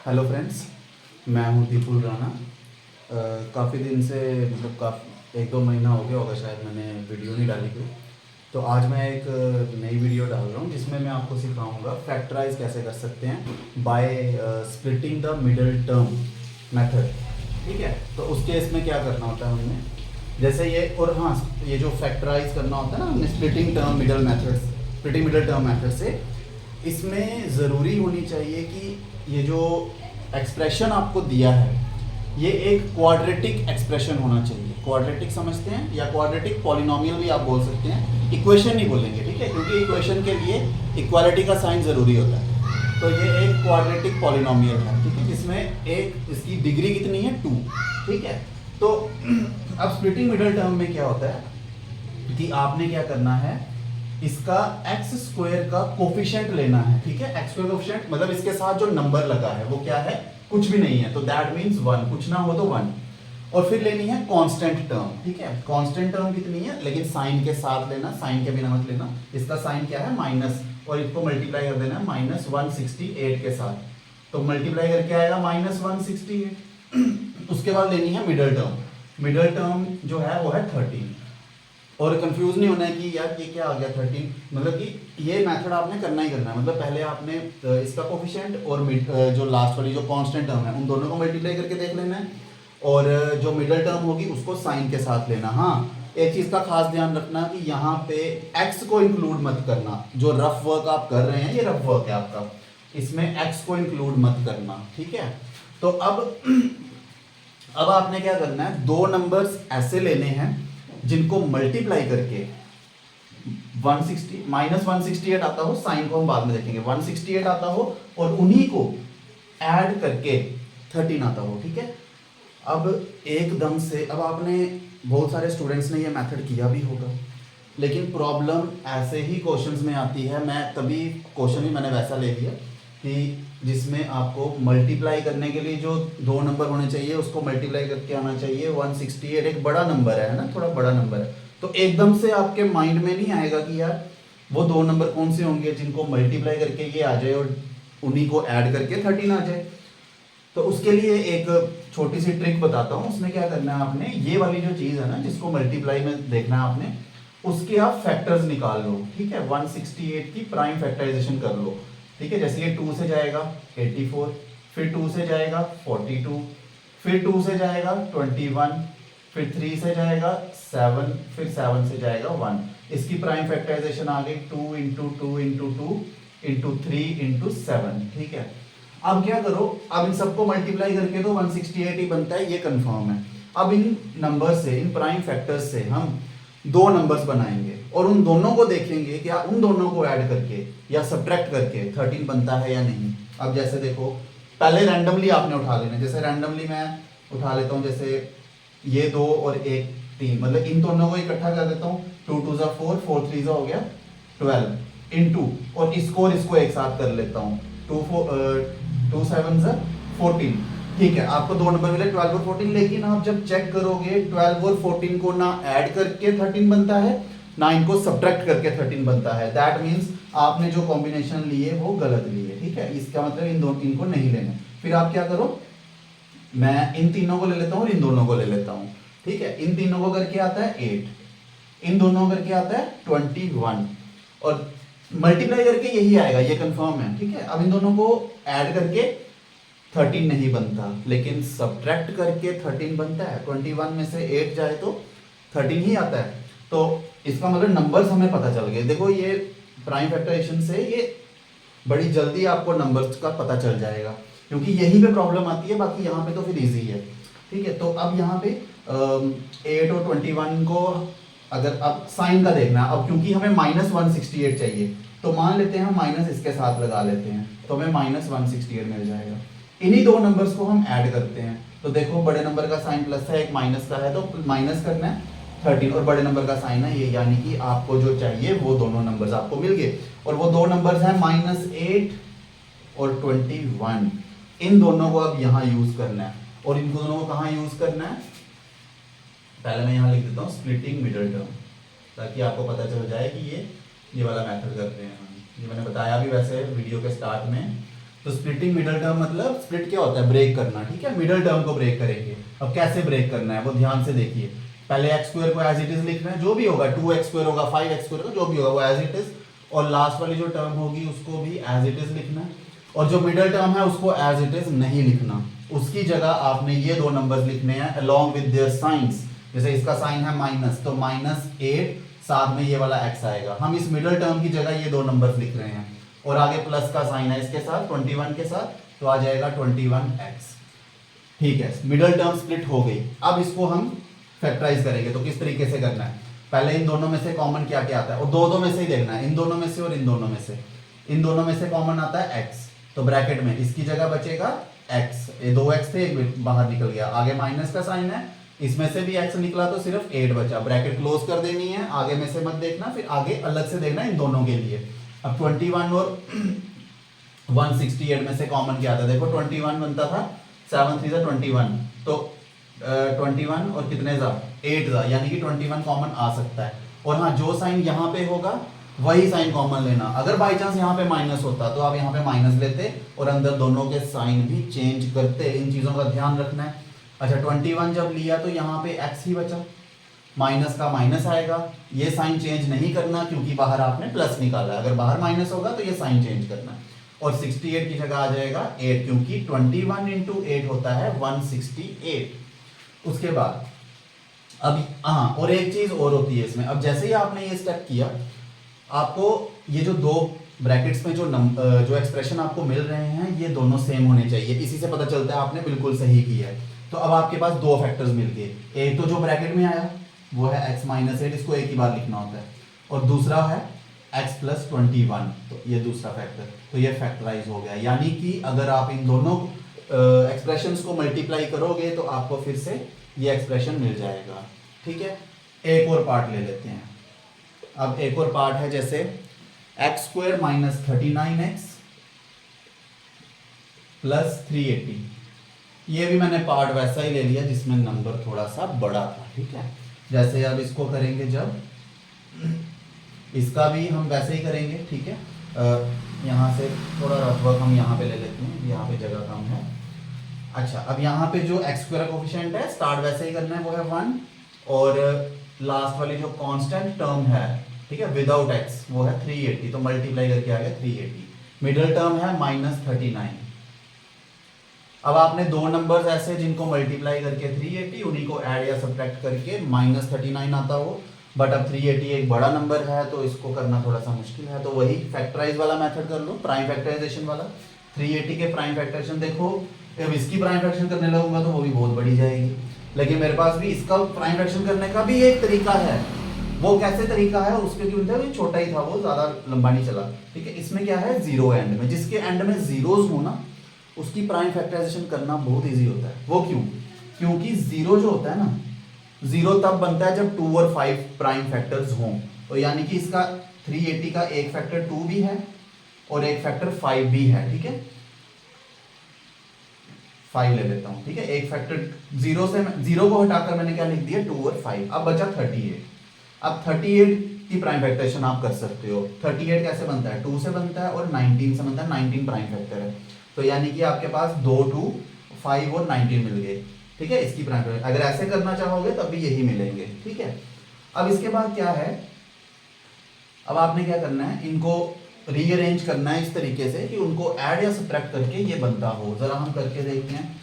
Hello friends, मैं हूं the people Rana. काफ़ी दिन से मतलब काफ़ी 1-2 महीना हो गया होगा शायद मैंने वीडियो नहीं डाली कोई। तो आज मैं एक नई वीडियो डाल रहा हूं जिसमें मैं आपको सिखाऊंगा फैक्टराइज कैसे कर सकते हैं by splitting the middle term method. ठीक है, तो उस केस में क्या करना होता है हमने, जैसे ये और हाँ, ये जो फैक्टराइज करना होता है ना हमने splitting term middle method, splitting middle term method से, इसमें ज़रूरी होनी चाहिए कि ये जो एक्सप्रेशन आपको दिया है ये एक क्वाड्रेटिक एक्सप्रेशन होना चाहिए। क्वाड्रेटिक समझते हैं, या क्वाड्रेटिक पॉलिनोमियल भी आप बोल सकते हैं, इक्वेशन नहीं बोलेंगे, ठीक है, क्योंकि इक्वेशन के लिए इक्वालिटी का साइन ज़रूरी होता है। तो ये एक क्वाड्रेटिक पॉलिनोमियल है, ठीक है, जिसमें एक इसकी डिग्री कितनी है 2। ठीक है, तो अब स्प्लिटिंग मिडल टर्म में क्या होता है कि आपने क्या करना है, इसका एक्स स्क्वायर का कोफिशिएंट लेना है। ठीक है, एक्स स्क्वायर कोफिशिएंट मतलब इसके साथ जो नंबर लगा है वो क्या है, कुछ भी नहीं है, तो दैट मींस 1, कुछ ना हो तो 1। और फिर लेनी है कांस्टेंट टर्म। ठीक है, कांस्टेंट टर्म कितनी है, लेकिन साइन के साथ लेना, साइन के बिना मत लेना। इसका साइन क्या है माइनस, और इसको मल्टीप्लाई कर देना -168 के साथ, तो मल्टीप्लाई करके आएगा -168। उसके बाद लेनी है मिडल टर्म। मिडल टर्म जो है वो है 13। और कंफ्यूज नहीं होना है कि यार ये क्या आ गया 13, मतलब कि ये मेथड आपने करना ही करना है। मतलब पहले आपने इसका कोफिशिएंट और जो लास्ट वाली जो कांस्टेंट टर्म है उन दोनों को मल्टीप्लाई करके देख लेना है, और जो मिडल टर्म होगी उसको साइन के साथ लेना। हाँ, एक चीज़ का खास ध्यान रखना कि यहाँ पे एक्स को इंक्लूड मत करना। जो रफ वर्क आप कर रहे हैं, ये रफ वर्क है आपका, इसमें एक्स को इंक्लूड मत करना। ठीक है, तो अब आपने क्या करना है, दो नंबर्स ऐसे लेने हैं जिनको मल्टीप्लाई करके 160 -168 आता हो, साइन को हम बाद में देखेंगे, 168 आता हो, और उन्हीं को ऐड करके 13 आता हो। ठीक है, अब एकदम से, अब आपने बहुत सारे स्टूडेंट्स ने ये मेथड किया भी होगा, लेकिन प्रॉब्लम ऐसे ही क्वेश्चंस में आती है। मैं तभी क्वेश्चन ही मैंने वैसा ले लिया कि जिसमें आपको मल्टीप्लाई करने के लिए जो दो नंबर होने चाहिए उसको मल्टीप्लाई करके आना चाहिए। 168 एक बड़ा नंबर है ना, थोड़ा बड़ा नंबर है, तो एकदम से आपके माइंड में नहीं आएगा कि यार वो दो नंबर कौन से होंगे जिनको मल्टीप्लाई करके ये आ जाए और उन्हीं को ऐड करके 13 आ जाए। तो उसके लिए एक छोटी सी ट्रिक बताता हूँ। उसमें क्या करना है आपने, ये वाली जो चीज़ है ना जिसको मल्टीप्लाई में देखना है आपने, उसके आप फैक्टर्स निकाल लो। ठीक है, 168 की प्राइम फैक्टराइजेशन कर लो। ठीक है, जैसे ये 2 से जाएगा 84, फिर 2 से जाएगा 42, फिर 2 से जाएगा 21, फिर 3 से जाएगा 7, फिर 7 से जाएगा 1। इसकी प्राइम फैक्टराइजेशन आ गई 2 इंटू 2 इंटू 2 इंटू 3 इंटू 7। ठीक है, अब क्या करो, अब इन सबको मल्टीप्लाई करके तो 168 ही बनता है, ये कंफर्म है। अब इन नंबर से, इन प्राइम फैक्टर्स से हम दो नंबर्स बनाएंगे और उन दोनों को देखेंगे कि उन दोनों को ऐड करके या सब्ट्रैक्ट करके 13 बनता है या नहीं। अब जैसे देखो, पहले रैंडमली आपने उठा लेना, जैसे रैंडमली मैं उठा लेता हूँ, जैसे ये 2 और 1 3, मतलब इन दोनों को इकट्ठा कर देता हूँ, 2 2 ज़ा 4, 4 3 ज़ा हो गया 12 इनटू, और इसको एक साथ कर लेता हूँ, 2 7 ज़ा 14। ठीक है, आपको दो नंबर मिले 12 और 14, लेकिन आप जब चेक करोगे 12 और 14 को ना ऐड करके 13 बनता है, ना इनको सब्ट्रैक्ट करके 13 बनता है। दैट मीन्स आपने जो कॉम्बिनेशन लिए वो गलत लिए। ठीक है, इसका मतलब इन दोनों इनको नहीं लेना। फिर आप क्या करो, मैं इन तीनों को ले लेता हूँ और इन दोनों को ले लेता हूँ। ठीक है, इन तीनों को करके आता है 8, इन दोनों करके आता है 21, और मल्टीप्लाई करके यही आएगा, ये कंफर्म है। ठीक है, अब इन दोनों को ऐड करके 13 नहीं बनता, लेकिन सब्ट्रैक्ट करके 13 बनता है। 21 में से 8 जाए तो 13 ही आता है। तो इसका मतलब नंबर्स हमें पता चल गए। देखो, ये प्राइम फैक्टराइजेशन से ये बड़ी जल्दी आपको नंबर्स का पता चल जाएगा, क्योंकि यहीं पे प्रॉब्लम आती है, बाकी यहाँ पे तो फिर इजी है। ठीक है, तो अब यहाँ पे 8 और 21 को अगर अब साइन का देखना, अब क्योंकि हमें -168 चाहिए, तो मान लेते हैं हम माइनस इसके साथ लगा लेते हैं, तो हमें -168 मिल जाएगा। इन्हीं दो नंबर्स को हम ऐड करते हैं, तो देखो बड़े नंबर का साइन प्लस है, एक माइनस का है, तो माइनस करना है 13, और बड़े नंबर का साइन है ये, यानी कि आपको जो चाहिए वो दोनों नंबर्स आपको मिल गए। और वो दो नंबर्स हैं -8 और 21। इन दोनों को अब यहाँ यूज करना है, और इन दोनों को कहाँ यूज करना है, पहले मैं यहाँ लिख देता हूँ स्प्लिटिंग मिडल टर्म, ताकि आपको पता चल जाए कि ये वाला मेथड करते हैं हम। ये मैंने बताया भी वैसे वीडियो के स्टार्ट में तो स्प्लिटिंग मिडल टर्म मतलब स्प्लिट क्या होता है, ब्रेक करना, ठीक है, मिडल टर्म को ब्रेक करेंगे। अब कैसे ब्रेक करना है वो ध्यान से देखिए। पहले एक्स स्क्वायर को एज इट इज लिखना है, जो भी होगा 2x स्क्वायर होगा 5x स्क्वायर होगा जो भी होगा वो एज इट इज, और लास्ट वाली जो टर्म होगी उसको भी एज इट इज लिखना है, और जो मिडल टर्म है उसको एज इट इज नहीं लिखना, उसकी जगह आपने ये दो नंबर्स लिखने हैं अलोंग विद देयर साइंस। जैसे इसका साइन है माइनस, तो -8 साथ में ये वाला x आएगा। हम इस मिडल टर्म की जगह ये दो नंबर्स लिख रहे हैं, और आगे प्लस का साइन है इसके साथ 21 के साथ, तो आ जाएगा 21x। ठीक है, मिडल टर्म स्प्लिट हो गई। अब इसको हम फैक्टराइज करेंगे, तो किस तरीके से करना है, पहले इन दोनों में से कॉमन क्या क्या आता है, और दो में से ही देखना है, इन दोनों में से और इन दोनों में से। इन दोनों में से कॉमन आता है x, तो ब्रैकेट में इसकी जगह बचेगा x, ये 2x थे, एक बाहर निकल गया, आगे माइनस का साइन है, इसमें से भी x निकला तो सिर्फ 8 बचा, ब्रैकेट क्लोज कर देनी है, आगे में से मत देखना, फिर आगे अलग से देखना इन दोनों के लिए। अब 21 और 168 में से कॉमन क्या था, देखो 21 बनता था 7 3 21, तो 21 और कितने जा 8 जा, यानी कि 21 कॉमन आ सकता है। और हाँ, जो साइन यहाँ पे होगा वही साइन कॉमन लेना, अगर बाई चांस यहाँ पे माइनस होता तो आप यहाँ पे माइनस लेते और अंदर दोनों के साइन भी चेंज करते, इन चीज़ों का ध्यान रखना है। अच्छा, 21 जब लिया तो यहाँ पे x ही बचा, माइनस का माइनस आएगा, ये साइन चेंज नहीं करना क्योंकि बाहर आपने प्लस निकाला है, अगर बाहर माइनस होगा तो ये साइन चेंज करना है। और 68 की जगह आ जाएगा 8, क्योंकि 21 इंटू 8 होता है 168। उसके बाद अब हाँ, और एक चीज और होती है इसमें, अब जैसे ही आपने ये स्टेप किया, आपको ये जो दो ब्रैकेट्स में जो एक्सप्रेशन आपको मिल रहे हैं ये दोनों सेम होने चाहिए, इसी से पता चलता है आपने बिल्कुल सही किया है। तो अब आपके पास दो फैक्टर्स मिल गए, एक तो जो ब्रैकेट में आया वो है x माइनस 8, इसको एक ही बार लिखना होता है, और दूसरा है x प्लस 21, तो ये दूसरा फैक्टर, तो ये फैक्टराइज हो गया। यानी कि अगर आप इन दोनों एक्सप्रेशंस को मल्टीप्लाई करोगे तो आपको फिर से ये एक्सप्रेशन मिल जाएगा। ठीक है, एक और पार्ट ले लेते हैं। अब एक और पार्ट है, जैसे x square minus 39x plus 380, ये भी मैंने पार्ट वैसा ही ले लिया जिसमें नंबर थोड़ा सा बड़ा था। ठीक है, जैसे अब इसको करेंगे, जब इसका भी हम वैसे ही करेंगे। ठीक है, यहाँ से थोड़ा रफ वर्क हम यहाँ पे ले लेते हैं, यहाँ पे जगह कम है। अच्छा, अब यहाँ पे जो एक्स स्क्वायर कोफिशिएंट है स्टार्ट वैसे ही करना है, वो है 1, और लास्ट वाली जो कांस्टेंट टर्म है, ठीक है, विदाउट एक्स, वो है 380, तो मल्टीप्लाई करके आ गया 380। मिडिल टर्म है -39। अब आपने दो नंबर्स ऐसे जिनको मल्टीप्लाई करके 380, उन्हीं को ऐड या सब्ट्रैक्ट करके -39 आता हो, बट अब 380 एक बड़ा नंबर है तो इसको करना थोड़ा सा मुश्किल है, तो वही फैक्टराइज वाला मेथड कर लो, प्राइम फैक्टराइजेशन वाला। 380 के प्राइम फैक्टराइजेशन देखो, अब इसकी प्राइम फैक्टराइजेशन करने लगूंगा तो वो भी बहुत बड़ी जाएगी, लेकिन मेरे पास भी इसका प्राइम फैक्टराइजेशन करने का भी एक तरीका है। वो कैसे तरीका है, उसके क्यों था, छोटा ही था वो, ज्यादा लंबा नहीं चला। ठीक है, इसमें क्या है, जीरो एंड में, जिसके एंड में जीरोस हो ना उसकी प्राइम फैक्टराइजेशन करना बहुत इजी होता है। वो क्यों, क्योंकि जीरो जो होता है ना, जीरो तब बनता है जब 2 और 5 प्राइम फैक्टर्स हों, तो यानी कि इसका 380 का एक फैक्टर 2 भी है और एक फैक्टर 5 भी है। ठीक है, 5 ले लेता हूं। ठीक है, एक फैक्टर जीरो से, जीरो को हटाकर मैंने क्या लिख दिया, 2 और 5, अब बचा 38। अब 38 की प्राइम फैक्टराइजेशन आप कर सकते हो। 38 कैसे बनता है, 2 से बनता है और 19 से बनता है, 19 प्राइम फैक्टर है, तो यानी कि आपके पास 2 2 5 और 19 मिल गए। ठीक है, इसकी प्राइम फैक्टर अगर ऐसे करना चाहोगे तब भी यही मिलेंगे। ठीक है, अब इसके बाद क्या है, अब आपने क्या करना है, इनको रीअरेंज करना है इस तरीके से कि उनको ऐड या सब्ट्रैक्ट करके ये बनता हो। जरा हम करके देखते हैं,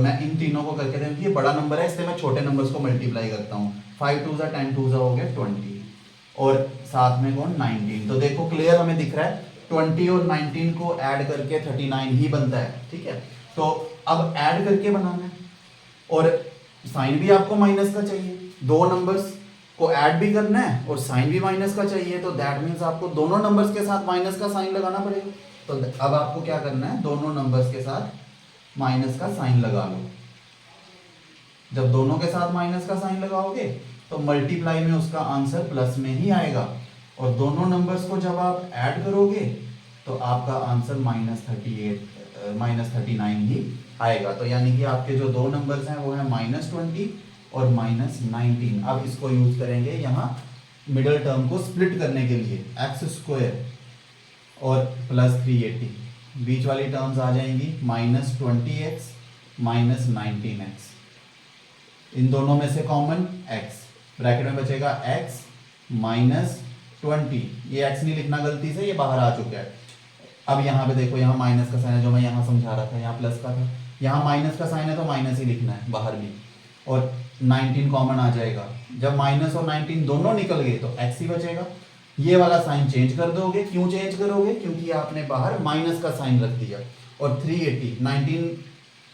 मैं इन तीनों को करके देखते हैं, ये बड़ा नंबर है इसलिए मैं छोटे नंबर्स को मल्टीप्लाई करता हूँ। 5 2 10 2 हो गया 20, और साथ में कौन 19, तो देखो क्लियर हमें दिख रहा है 20 और 19 को ऐड करके 39 ही बनता है। ठीक है, तो अब ऐड करके बनाना है, और साइन भी आपको माइनस का चाहिए, दो नंबर्स को ऐड भी करना है और साइन भी माइनस का चाहिए, तो दैट मीन्स आपको दोनों नंबर्स के साथ माइनस का साइन लगाना पड़ेगा। तो अब आपको क्या करना है, दोनों नंबर्स के साथ माइनस का साइन लगा लो। जब दोनों के साथ माइनस का साइन लगाओगे तो मल्टीप्लाई में उसका आंसर प्लस में ही आएगा, और दोनों नंबर्स को जब आप ऐड करोगे तो आपका आंसर -39 ही आएगा। तो यानी कि आपके जो दो नंबर्स हैं वो है -20 और -19। अब इसको यूज करेंगे यहाँ मिडिल टर्म को स्प्लिट करने के लिए, x स्क्वायर और प्लस 380। बीच वाली टर्म्स आ जाएंगी -20x -19x, इन दोनों में से कॉमन x, ब्रैकेट में बचेगा x -20, ये x नहीं लिखना गलती से, ये बाहर आ चुका है। अब यहाँ पे देखो, यहाँ माइनस का साइन है, जो मैं यहाँ समझा रहा था, यहाँ प्लस का था, यहाँ माइनस का साइन है तो माइनस ही लिखना है बाहर भी, और 19 कॉमन आ जाएगा। जब माइनस और 19 दोनों निकल गए तो x ही बचेगा। ये वाला साइन चेंज कर दोगे, क्यों चेंज करोगे, क्योंकि आपने बाहर माइनस का साइन रख दिया। और 380 19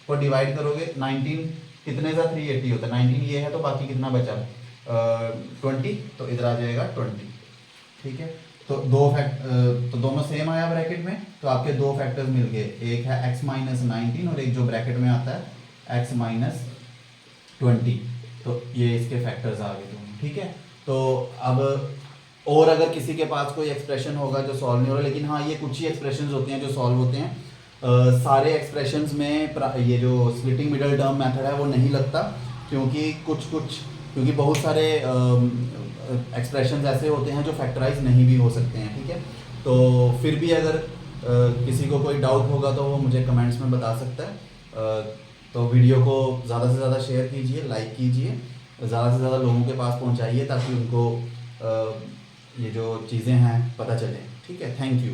को डिवाइड करोगे, 19 कितने से 380 होता है, 19 ये है तो बाकी कितना बचा 20, तो इधर आ जाएगा 20। ठीक है, तो तो दोनों सेम आया ब्रैकेट में, तो आपके दो फैक्टर्स मिल गए, एक है x -19 और एक जो ब्रैकेट में आता है x -20, तो ये इसके फैक्टर्स आ गए दोनों। ठीक है, तो अब और अगर किसी के पास कोई एक्सप्रेशन होगा जो सॉल्व नहीं हो रहा, लेकिन हाँ ये कुछ ही एक्सप्रेशंस होते हैं जो सॉल्व होते हैं, सारे एक्सप्रेशंस में ये जो स्प्लिटिंग मिडल टर्म मेथड है वो नहीं लगता, क्योंकि बहुत सारे एक्सप्रेशंस ऐसे होते हैं जो फैक्टराइज नहीं भी हो सकते हैं। ठीक है, तो फिर भी अगर किसी को कोई डाउट होगा तो वो मुझे कमेंट्स में बता सकता है। तो वीडियो को ज़्यादा से ज़्यादा शेयर कीजिए, लाइक कीजिए, ज़्यादा से ज़्यादा लोगों के पास पहुंचाइए ताकि उनको ये जो चीज़ें हैं पता चलें। ठीक है, थैंक यू।